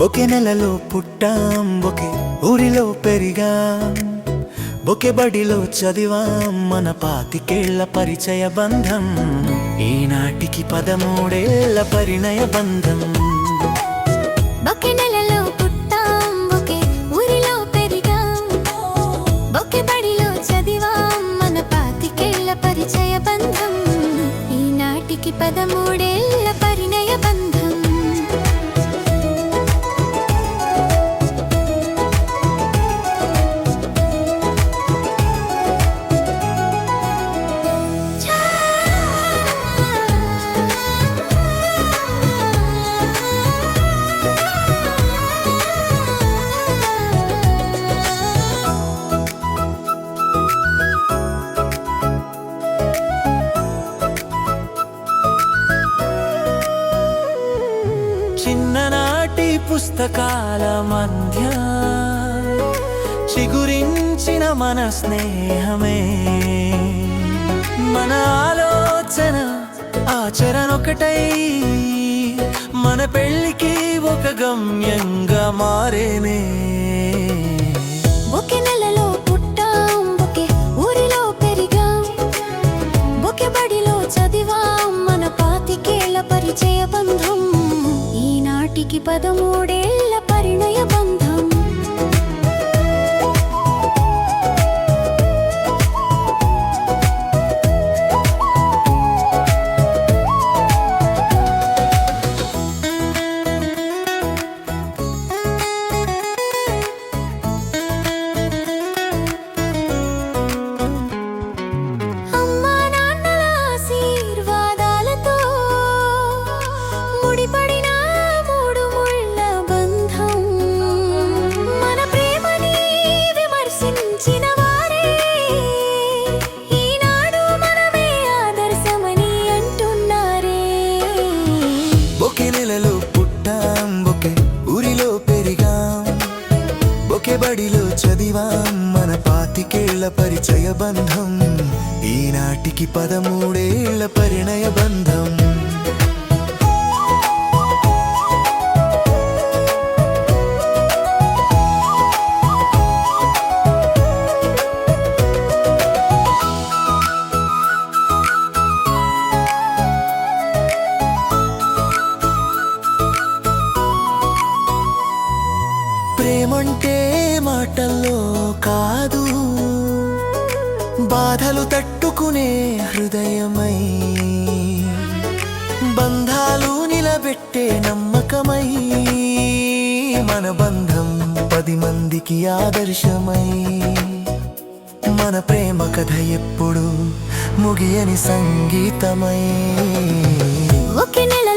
ఒకే నెలలో పుట్టాం, ఒకే ఊరిలో పెరిగాం, ఒకే బడిలో చదివాం, మన 25 పరిచయ బంధం ఈనాటికి 13 పరిణయ బంధం. ఒకే నెలలో పుట్టాం, ఒకే ఊరిలో పెరిగాం, ఒకే బడిలో చదివాం, మన 25 పరిచయ బంధం ఈనాటికి 13 పరిణయ బంధం. చిన్ననాటి పుస్తకాల మధ్య చిగురించిన మన స్నేహమే, మన ఆలోచన ఆచరణొకటై మన పెళ్ళికి ఒక గమ్యంగా మారేనే. ఒకే నెలలో పుట్టాం, ఒకే ఊరిలో పెరిగాం, ఒకే బడిలో చదివాం, మన 25 పరిచయ బంధం ఈనాటికి 13 పరిణయ బంధం. ఒకే బడిలో చదివాం, మన 25 పరిచయ బంధం ఈనాటికి 13 పరిణయ బంధం. ప్రేమంటే మాటల్లో కాదు, బాధలు తట్టుకునే హృదయమై, బంధాలు నిలబెట్టే నమ్మకమై, మన బంధం 10 మందికి ఆదర్శమై, మన ప్రేమ కథ ఎప్పుడు ముగియని సంగీతమై. ఒకే నెల